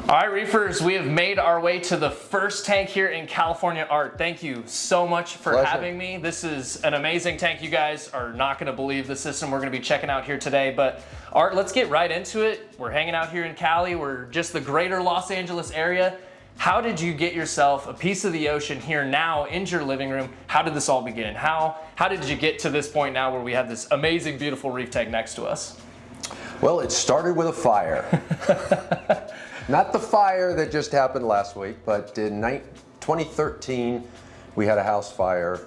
All right, Reefers, we have made our way to the first tank here in California. Art, thank you so much for having me. This is an amazing tank. You guys are not going to believe the system we're going to be checking out here today. But Art, let's get right into it. We're hanging out here in Cali. We're just the greater Los Angeles area. How did you get yourself a piece of the ocean here now in your living room? How did this all begin? How did you get to this point now where we have this amazing, beautiful reef tank next to us? Well, it started with a fire. Not the fire that just happened last week, but in 2013, we had a house fire,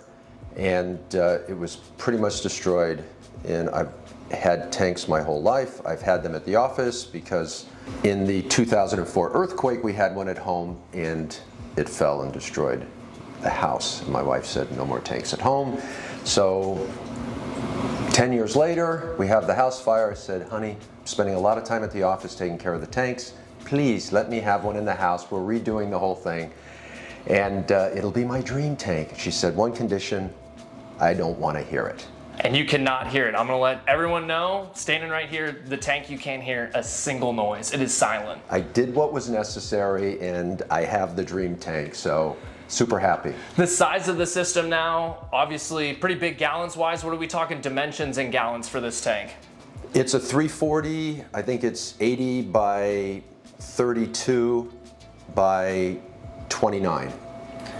and it was pretty much destroyed. And I've had tanks my whole life. I've had them at the office because in the 2004 earthquake, we had one at home, and it fell and destroyed the house. My wife said, no more tanks at home. So 10 years later, we have the house fire. I said, honey, I'm spending a lot of time at the office taking care of the tanks. Please let me have one in the house. We're redoing the whole thing, and it'll be my dream tank. She said, one condition, I don't want to hear it. And you cannot hear it. I'm gonna let everyone know, standing right here, the tank, you can't hear a single noise. It is silent. I did what was necessary, and I have the dream tank, so super happy. The size of the system now, obviously pretty big gallons wise. What are we talking dimensions in gallons for this tank? It's a 340, I think it's 80 by 32 by 29.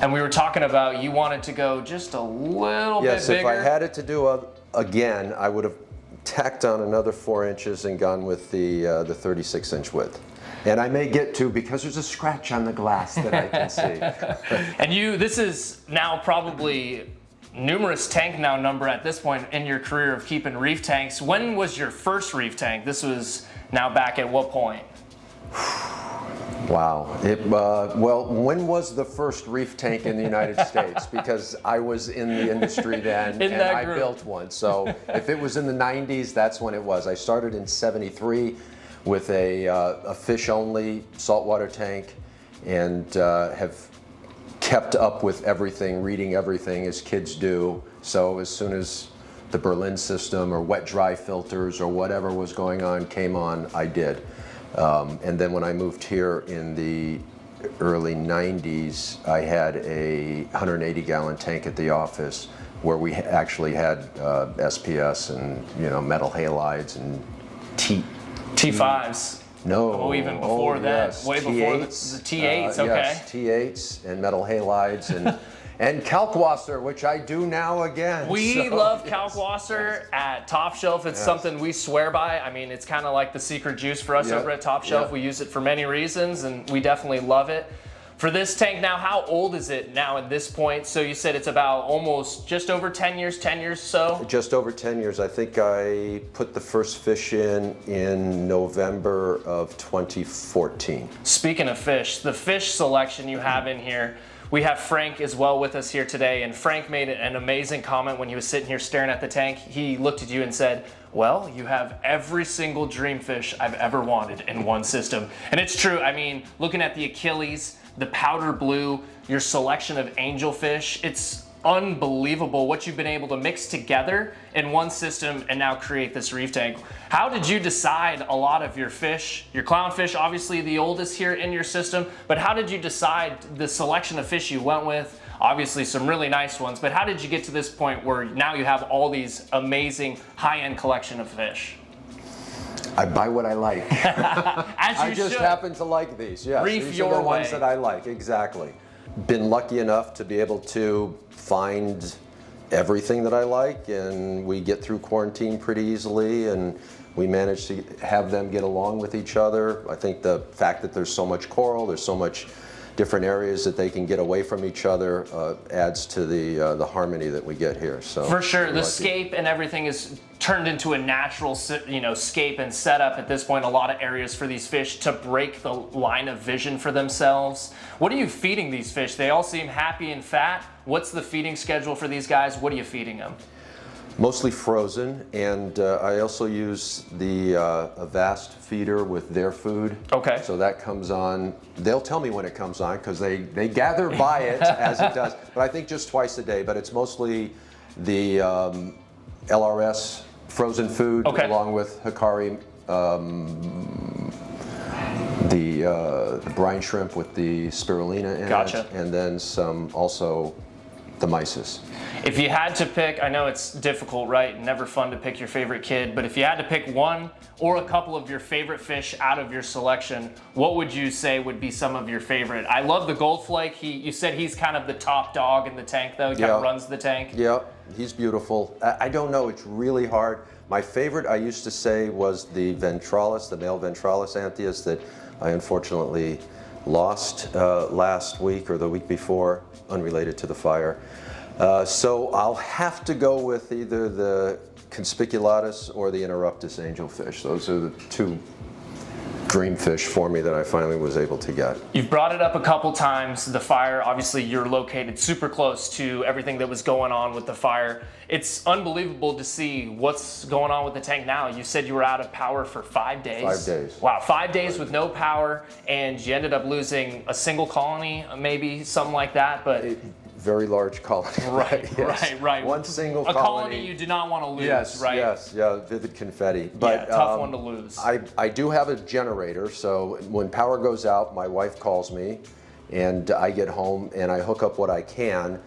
And we were talking about you wanted to go just a little bit bigger. Yes, if I had it to do again, I would have tacked on another 4 inches and gone with the 36-inch width. And I may get to, because there's a scratch on the glass that I can see. And this is now probably numerous tank number at this point in your career of keeping reef tanks. When was your first reef tank? This was now back at what point? Wow. Well, when was the first reef tank in the United States? Because I was in the industry then, and I built one. So if it was in the 90s, that's when it was. I started in '73 with a fish-only saltwater tank, and have kept up with everything, reading everything as kids do. So as soon as the Berlin system or wet-dry filters or whatever was going on came on, I did. And then when I moved here in the early 90s, I had a 180-gallon tank at the office where we actually had SPS and metal halides and T5s. No. Oh, even before that, yes. way before the T8s. Okay. Yes, T8s and metal halides and kalkwasser, which I do now again. We love kalkwasser at Top Shelf. It's something we swear by. I mean, it's kind of like the secret juice for us over at Top Shelf. We use it for many reasons, and we definitely love it. For this tank now, how old is it now at this point? So you said it's about almost just over 10 years, 10 years so? Just over 10 years. I think I put the first fish in November of 2014. Speaking of fish, the fish selection you have in here, we have Frank as well with us here today, and Frank made an amazing comment when he was sitting here staring at the tank. He looked at you and said, well, you have every single dream fish I've ever wanted in one system. And it's true. I mean, looking at the Achilles, the powder blue, your selection of angelfish, it's unbelievable what you've been able to mix together in one system and now create this reef tank. How did you decide a lot of your fish, your clownfish, obviously the oldest here in your system, but how did you decide the selection of fish you went with? Obviously some really nice ones, but how did you get to this point where now you have all these amazing high-end collection of fish? I buy what I like. I just happen to like these. Yes, Reef these your are the way. ones that I like. Exactly. Been lucky enough to be able to find everything that I like, and we get through quarantine pretty easily, and we manage to have them get along with each other. I think the fact that there's so much coral, there's so much different areas that they can get away from each other adds to the harmony that we get here. So for sure, the scape and everything is turned into a natural, scape and setup at this point. A lot of areas for these fish to break the line of vision for themselves. What are you feeding these fish? They all seem happy and fat. What's the feeding schedule for these guys? What are you feeding them? Mostly frozen, and I also use the Avast feeder with their food. Okay. So that comes on, they'll tell me when it comes on because they gather by it as it does, but I think just twice a day, but it's mostly the LRS frozen food along with Hikari the brine shrimp with the spirulina in Gotcha. it, and then some also the mysis. If you had to pick, I know it's difficult, right? Never fun to pick your favorite kid, but if you had to pick one or a couple of your favorite fish out of your selection, what would you say would be some of your favorite? I love the gold flake. You said he's kind of the top dog in the tank, though. He kind of runs the tank. Yeah, he's beautiful. I don't know, it's really hard. My favorite, I used to say, was the ventralis, the male ventralis anthias that I unfortunately lost last week or the week before, unrelated to the fire. So I'll have to go with either the conspiculatus or the interruptus angelfish. Those are the two dream fish for me that I finally was able to get. You've brought it up a couple times, the fire. Obviously, you're located super close to everything that was going on with the fire. It's unbelievable to see what's going on with the tank now. You said you were out of power for 5 days. 5 days. Wow, 5 days with no power, and you ended up losing a single colony, maybe something like that. But very large colony. Right, Yes. right. One single a colony. colony you do not want to lose, Yes, right? yes, yeah, vivid confetti. But yeah, tough one to lose. I do have a generator, so when power goes out, my wife calls me, and I get home and I hook up what I can.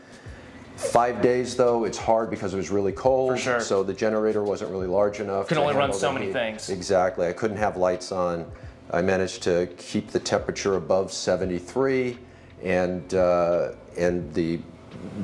5 days though, it's hard because it was really cold. For sure. So the generator wasn't really large enough. Could to only run handle so the many heat. things. Exactly. I couldn't have lights on. I managed to keep the temperature above 73, and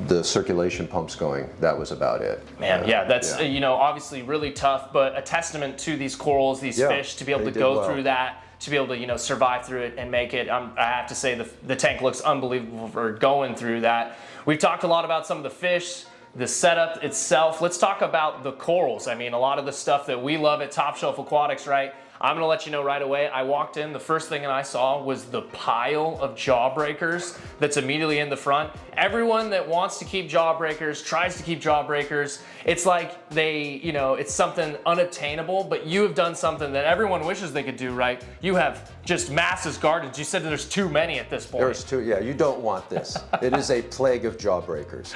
the circulation pumps going. That was about it. Man, yeah, that's obviously really tough, but a testament to these corals, these fish, to be able to go through that, to be able to survive through it and make it. I have to say the tank looks unbelievable for going through that. We've talked a lot about some of the fish, the setup itself. Let's talk about the corals. I mean, a lot of the stuff that we love at Top Shelf Aquatics, right? I'm gonna let you know right away. I walked in, the first thing I saw was the pile of Jawbreakers that's immediately in the front. Everyone that wants to keep Jawbreakers, tries to keep Jawbreakers. It's like it's something unattainable, but you have done something that everyone wishes they could do, right? You have just massive gardens. You said that there's too many at this point. There's two, yeah, you don't want this. It is a plague of Jawbreakers.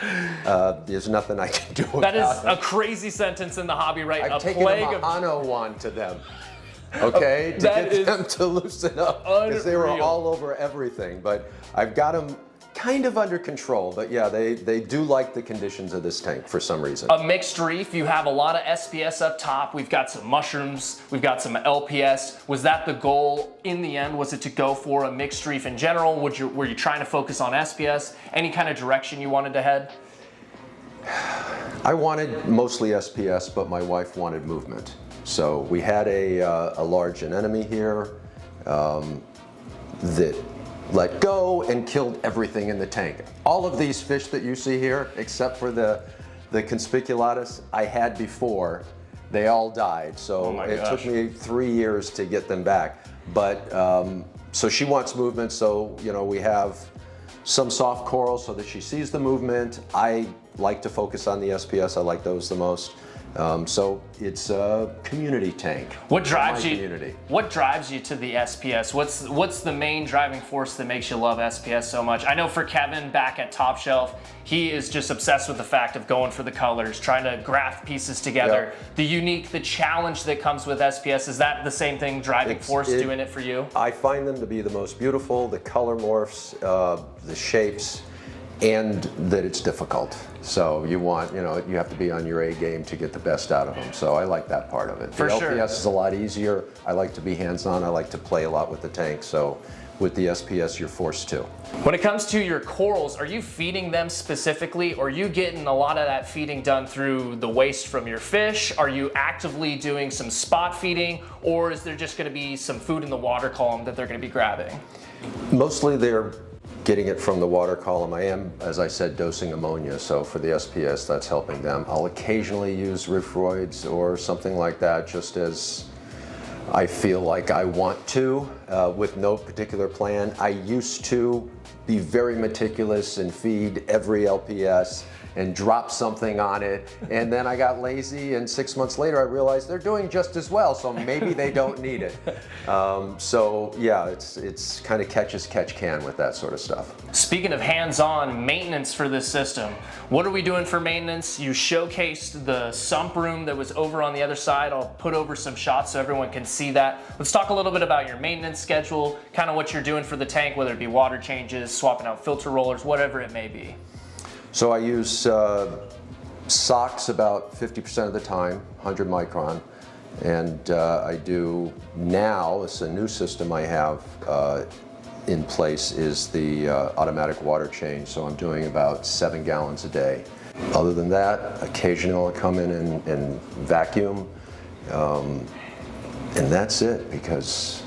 There's nothing I can do about it. That is a crazy sentence in the hobby, right? I've taken a Mahano wand to them. Okay, to get them to loosen up, because they were all over everything. But I've got them kind of under control. But yeah, they do like the conditions of this tank for some reason. A mixed reef, you have a lot of SPS up top. We've got some mushrooms, we've got some LPS. Was that the goal in the end? Was it to go for a mixed reef in general? Were you trying to focus on SPS? Any kind of direction you wanted to head? I wanted mostly SPS, but my wife wanted movement. So we had a large anemone here that let go and killed everything in the tank. All of these fish that you see here, except for the conspiculatus, I had before. They all died. So it took me 3 years to get them back. But so she wants movement. So we have some soft corals so that she sees the movement. I like to focus on the SPS. I like those the most. So it's a community tank. What drives you? What drives you to the SPS? What's the main driving force that makes you love SPS so much? I know for Kevin back at Top Shelf, he is just obsessed with the fact of going for the colors, trying to graft pieces together. Yep. The challenge that comes with SPS, is that the same thing driving force doing it for you? I find them to be the most beautiful, the color morphs, the shapes, and that it's difficult. So you have to be on your A game to get the best out of them. So I like that part of it. The LPS is a lot easier. I like to be hands-on. I like to play a lot with the tank. So with the SPS, you're forced to. When it comes to your corals, are you feeding them specifically, or are you getting a lot of that feeding done through the waste from your fish? Are you actively doing some spot feeding, or is there just going to be some food in the water column that they're going to be grabbing? Mostly they're getting it from the water column. I am, as I said, dosing ammonia, so for the SPS, that's helping them. I'll occasionally use Reefroids or something like that, just as I feel like I want to, with no particular plan. I used to be very meticulous and feed every LPS and dropped something on it. And then I got lazy, and 6 months later I realized they're doing just as well, so maybe they don't need it. So yeah, it's kind of catch as catch can with that sort of stuff. Speaking of hands-on maintenance for this system, what are we doing for maintenance? You showcased the sump room that was over on the other side. I'll put over some shots so everyone can see that. Let's talk a little bit about your maintenance schedule, kind of what you're doing for the tank, whether it be water changes, swapping out filter rollers, whatever it may be. So I use socks about 50% of the time, 100 micron. And I do now, it's a new system I have in place, is the automatic water change. So I'm doing about 7 gallons a day. Other than that, occasionally I'll come in and vacuum. And that's it, because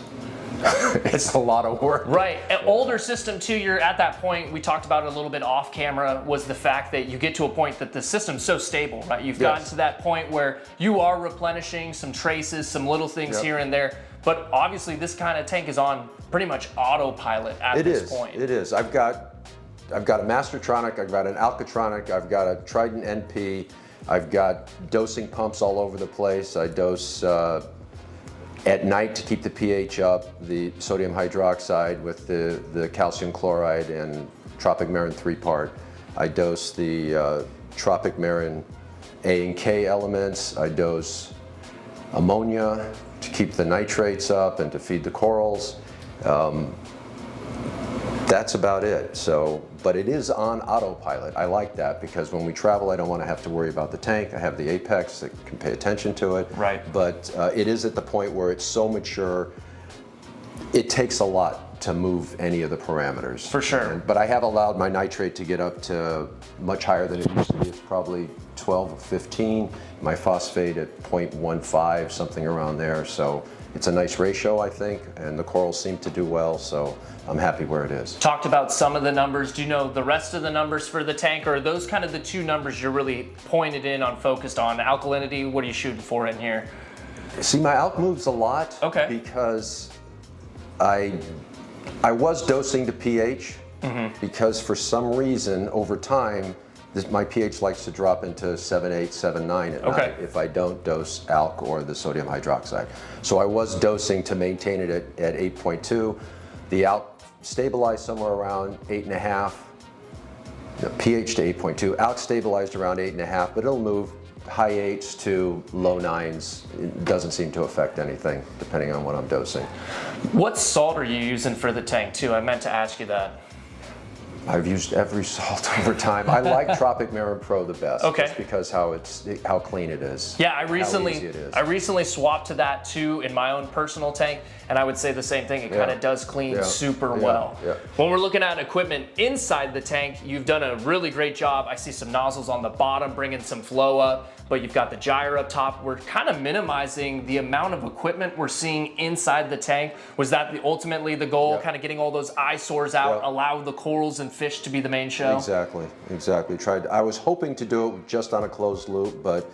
it's a lot of work. Right. An older system too, you're at that point, we talked about it a little bit off camera, was the fact that you get to a point that the system's so stable, right? You've gotten to that point where you are replenishing some traces, some little things here and there, but obviously this kind of tank is on pretty much autopilot at this point. It is. I've got a Mastertronic, I've got an Alcatronic, I've got a Trident NP, I've got dosing pumps all over the place. I dose at night to keep the pH up, the sodium hydroxide with the calcium chloride and Tropic Marin 3-part. I dose the Tropic Marin A and K elements. I dose ammonia to keep the nitrates up and to feed the corals. That's about it. So, but it is on autopilot. I like that, because when we travel, I don't want to have to worry about the tank. I have the Apex that can pay attention to it. Right. But it is at the point where it's so mature, it takes a lot to move any of the parameters. For sure. But I have allowed my nitrate to get up to much higher than it used to be. It's probably 12 or 15. My phosphate at 0.15, something around there. So it's a nice ratio, I think, and the corals seem to do well, so I'm happy where it is. Talked about some of the numbers. Do you know the rest of the numbers for the tank, or are those kind of the two numbers you're really pointed in on, focused on? Alkalinity, what are you shooting for in here? See, my alk moves a lot because I was dosing to pH because for some reason over time my pH likes to drop into 7.8, 7.9 at night if I don't dose alk or the sodium hydroxide. So I was dosing to maintain it at 8.2. The alk stabilized somewhere around 8.5. The pH to 8.2. Alk stabilized around 8.5, but it'll move high 8s to low 9s. It doesn't seem to affect anything depending on what I'm dosing. What salt are you using for the tank too? I meant to ask you that. I've used every salt over time. I like Tropic Marin Pro the best, just because how clean it is. Yeah, I recently swapped to that too in my own personal tank, and I would say the same thing. It kind of does clean super well. When we're looking at equipment inside the tank, you've done a really great job. I see some nozzles on the bottom bringing some flow up, but you've got the gyro up top. We're kind of minimizing the amount of equipment we're seeing inside the tank. Was that ultimately the goal, kind of getting all those eyesores out, allow the corals and fish to be the main show? Exactly. I was hoping to do it just on a closed loop, but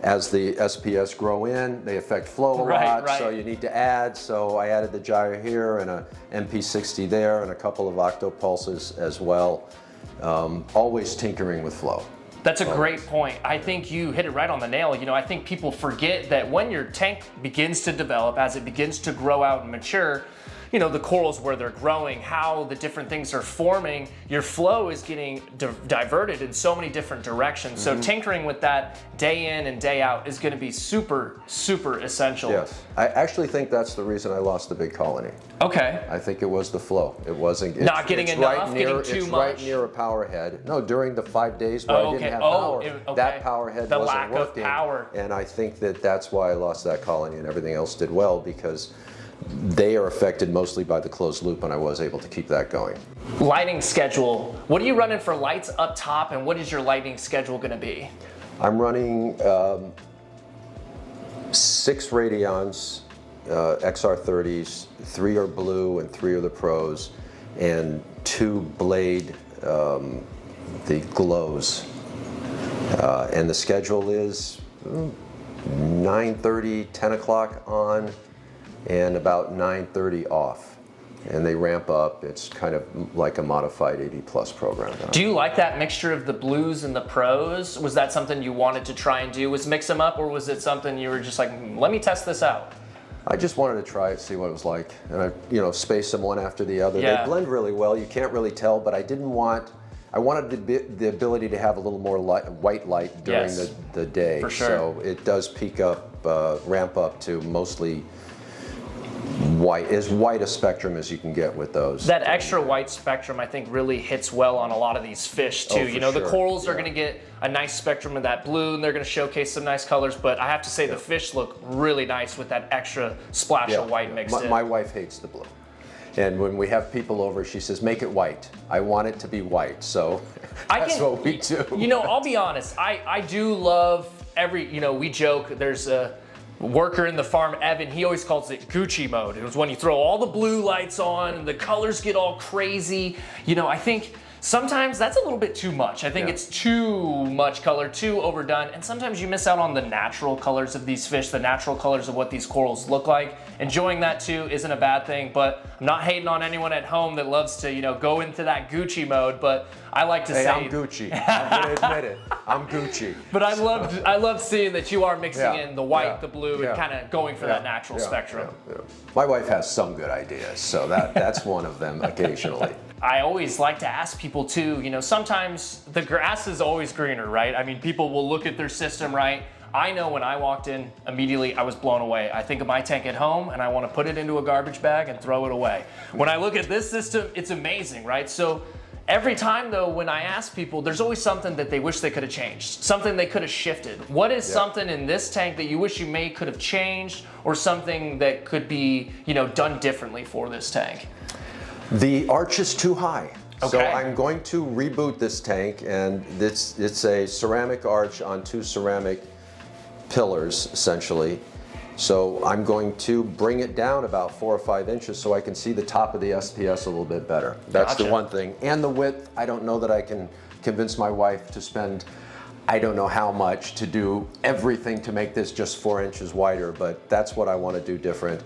as the SPS grow in, they affect flow a lot, so you need to add. So I added the gyro here and a MP60 there and a couple of octopulses as well. Always tinkering with flow. That's a great point. I think you hit it right on the nail. You know, I think people forget that when your tank begins to develop, as it begins to grow out and mature, you know, the corals where they're growing, how the different things are forming, your flow is getting diverted in so many different directions. So tinkering with that day in and day out is going to be super, super essential. Yes. I actually think that's the reason I lost the big colony. Okay. I think it was the flow. It wasn't not getting enough, getting too much. Right near a power head. No, during the 5 days where I didn't have power, that power head wasn't lack working. Of power. And I think that's why I lost that colony, and everything else did well, because they are affected mostly by the closed loop, and I was able to keep that going. Lighting schedule. What are you running for lights up top, and what is your lighting schedule going to be? I'm running 6 Radions, XR30s, 3 are blue and 3 are the pros, and 2 Blade, the glows. And the schedule is 9:30, 10 o'clock on, and about 9:30 off. and they ramp up. It's kind of like a modified 80 plus program. Do you like that mixture of the blues and the pros? Was that something you wanted to try and do, was mix them up, or was it something you were just like, let me test this out? I just wanted to try it, see what it was like, and I, space them one after the other. Yeah. They blend really well. You can't really tell, but I wanted the ability to have a little more white light during Yes. the day. For sure. So it does peak up, ramp up to mostly white, as white a spectrum as you can get with those. That extra white spectrum, I think, really hits well on a lot of these fish too. Oh, You know, the sure. corals are Yeah. going to get a nice spectrum of that blue, and they're going to showcase some nice colors. But I have to say, the fish look really nice with that extra splash of white mixed in. My wife hates the blue. And when we have people over, she says, make it white. I want it to be white. So that's what we do. You know, I'll be honest. I do love we joke, there's a worker in the farm, Evan, he always calls it Gucci mode. It was when you throw all the blue lights on and the colors get all crazy. You know, I think sometimes that's a little bit too much. I think it's too much color, too overdone, and sometimes you miss out on the natural colors of these fish, the natural colors of what these corals look like. Enjoying that too isn't a bad thing, but I'm not hating on anyone at home that loves to, go into that Gucci mode, but I like to say... I'm Gucci. I'm going to admit it. I'm Gucci. But I love seeing that you are mixing in the white, the blue, and Yeah. kind of going for that natural spectrum. Yeah. My wife has some good ideas, so that's one of them occasionally. I always like to ask people too, sometimes the grass is always greener, right? I mean, people will look at their system, right? I know when I walked in, immediately I was blown away. I think of my tank at home and I want to put it into a garbage bag and throw it away. When I look at this system, it's amazing, right? So every time though, when I ask people, there's always something that they wish they could have changed, something they could have shifted. What is something in this tank that you wish you could have changed, or something that could be, done differently for this tank? The arch is too high. Okay. So I'm going to reboot this tank, and it's a ceramic arch on two ceramic pillars, essentially. So I'm going to bring it down about 4 or 5 inches so I can see the top of the SPS a little bit better. That's the one thing. And the width, I don't know that I can convince my wife to spend, I don't know how much to do everything to make this just 4 inches wider, but that's what I want to do different.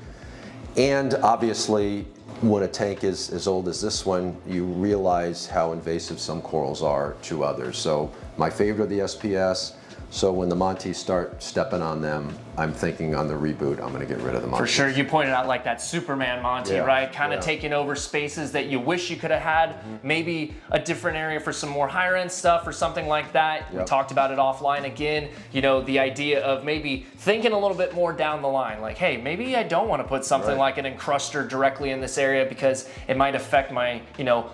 And obviously, when a tank is as old as this one, you realize how invasive some corals are to others. So my favorite are the SPS. So when the Montes start stepping on them, I'm thinking on the reboot, I'm going to get rid of the Montes. For sure, you pointed out like that Superman Monty, right? Kind of taking over spaces that you wish you could have had, maybe a different area for some more higher end stuff or something like that. We talked about it offline again, the idea of maybe thinking a little bit more down the line, like, hey, maybe I don't want to put something like an encruster directly in this area because it might affect my,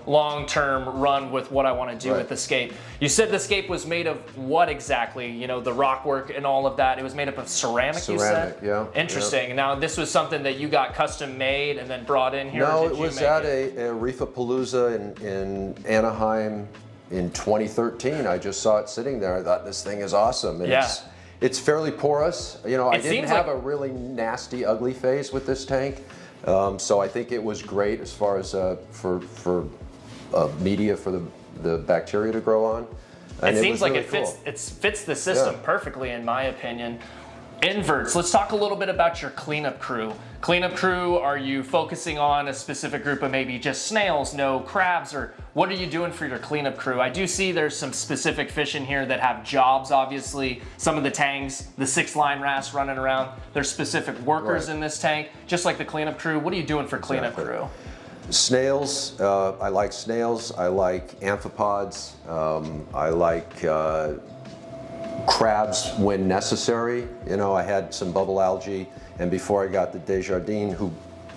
long-term run with what I want to do with the scape. You said the scape was made of what exactly? The rock work and all of that. It was made up of ceramic, you said? Yeah. Interesting. Yeah. Now, this was something that you got custom made and then brought in here? No, or did it you was make at it? a Reef-a-Palooza in Anaheim in 2013. I just saw it sitting there. I thought this thing is awesome. And it's fairly porous. I didn't have a really nasty, ugly phase with this tank. So I think it was great as far as for media for the bacteria to grow on. And it seems like really it fits the system perfectly, in my opinion. Inverts, let's talk a little bit about your cleanup crew. Cleanup crew, are you focusing on a specific group of maybe just snails, no crabs, or what are you doing for your cleanup crew? I do see there's some specific fish in here that have jobs, obviously. Some of the tanks, the 6-line wrasse running around, there's specific workers in this tank, just like the cleanup crew. What are you doing for cleanup crew? Snails, I like snails, I like amphipods, I like crabs when necessary. I had some bubble algae, and before I got the Desjardins, who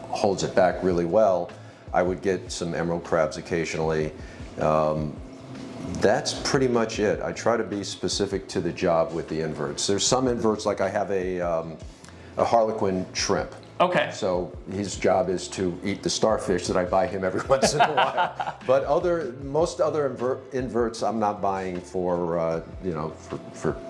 holds it back really well, I would get some emerald crabs occasionally. That's pretty much it. I try to be specific to the job with the inverts. There's some inverts, like I have a harlequin shrimp. Okay. So his job is to eat the starfish that I buy him every once in a while. But most other inverts I'm not buying for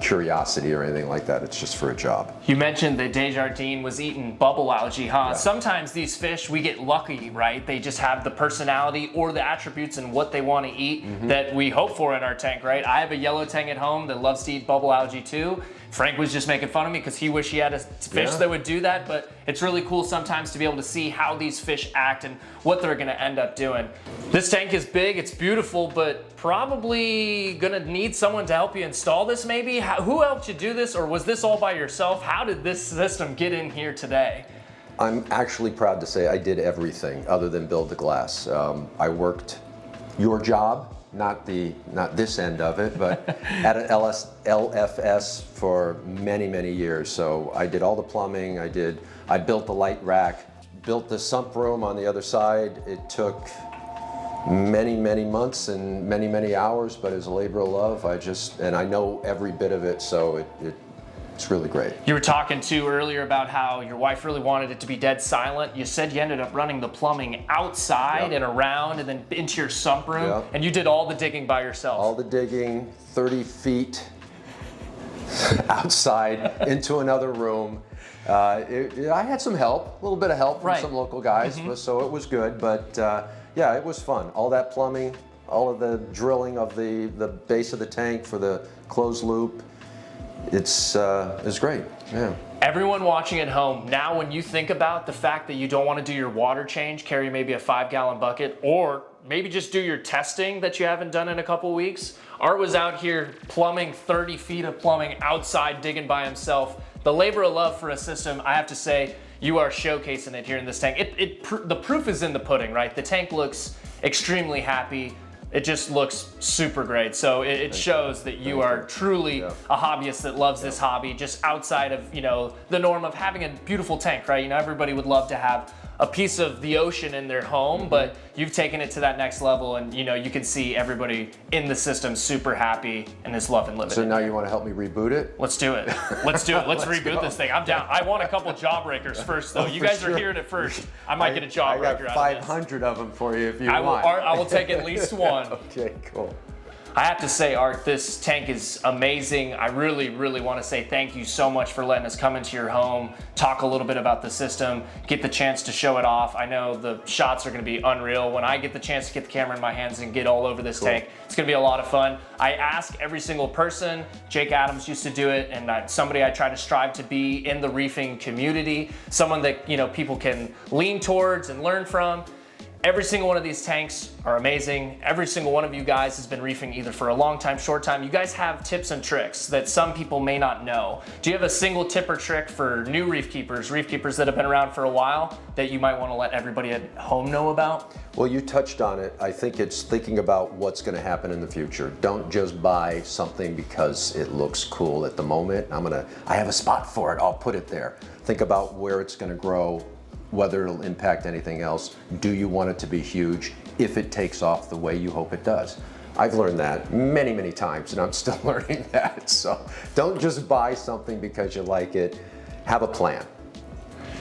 curiosity or anything like that. It's just for a job. You mentioned that Desjardins was eating bubble algae, huh? Yeah. Sometimes these fish, we get lucky, right? They just have the personality or the attributes and what they want to eat that we hope for in our tank, right? I have a yellow tang at home that loves to eat bubble algae too. Frank was just making fun of me because he wished he had a fish that would do that, but it's really cool sometimes to be able to see how these fish act and what they're gonna end up doing. This tank is big, it's beautiful, but probably gonna need someone to help you install this maybe. Who helped you do this, or was this all by yourself? How did this system get in here today? I'm actually proud to say I did everything other than build the glass. I worked your job, not this end of it, but at an LFS for many years. So I did all the plumbing. I built the light rack, built the sump room on the other side. It took many months and many hours, but as a labor of love, I know every bit of it, so it's really great. You were talking too earlier about how your wife really wanted it to be dead silent. You said you ended up running the plumbing outside and around and then into your sump room, and you did all the digging by yourself. All the digging, 30 feet outside into another room. I had some help, a little bit of help from some local guys, so it was good, but yeah, it was fun. All that plumbing, all of the drilling of the base of the tank for the closed loop. It's great, yeah. Everyone watching at home, now when you think about the fact that you don't want to do your water change, carry maybe a 5-gallon bucket, or maybe just do your testing that you haven't done in a couple weeks, Art was out here plumbing 30 feet of plumbing outside, digging by himself. The labor of love for a system, I have to say, you are showcasing it here in this tank. The proof is in the pudding, right? The tank looks extremely happy. It just looks super great. So it shows that you are truly a hobbyist that loves this hobby, just outside of, the norm of having a beautiful tank, right? Everybody would love to have a piece of the ocean in their home, but you've taken it to that next level, and you can see everybody in the system super happy and is loving living. So now you want to help me reboot it? Let's do it. Let's reboot this thing. I'm down. I want a couple Jawbreakers first, though. You guys are hearing it first. I might get a Jawbreaker. I got 500 of them for you if you want. I will take at least one. Okay, cool. I have to say, Art, this tank is amazing. I really want to say thank you so much for letting us come into your home, talk a little bit about the system, get the chance to show it off. I know the shots are going to be unreal. When I get the chance to get the camera in my hands and get all over this tank, it's going to be a lot of fun. I ask every single person. Jake Adams used to do it, and somebody I try to strive to be in the reefing community, someone that people can lean towards and learn from. Every single one of these tanks are amazing. Every single one of you guys has been reefing either for a long time, short time. You guys have tips and tricks that some people may not know. Do you have a single tip or trick for new reef keepers that have been around for a while, that you might want to let everybody at home know about? Well, you touched on it. I think it's thinking about what's going to happen in the future. Don't just buy something because it looks cool at the moment. I have a spot for it, I'll put it there. Think about where it's going to grow, whether it'll impact anything else. Do you want it to be huge if it takes off the way you hope it does? I've learned that many times, and I'm still learning that. So don't just buy something because you like it. Have a plan.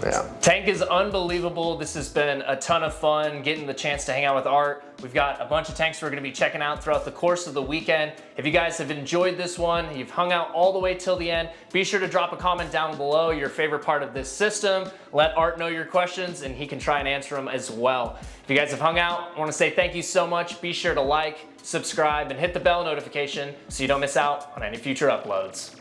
Yeah. Tank is unbelievable. This has been a ton of fun getting the chance to hang out with Art. We've got a bunch of tanks we're going to be checking out throughout the course of the weekend. If you guys have enjoyed this one, you've hung out all the way till the end, be sure to drop a comment down below your favorite part of this system. Let Art know your questions, and he can try and answer them as well. If you guys have hung out, I want to say thank you so much. Be sure to like, subscribe, and hit the bell notification so you don't miss out on any future uploads.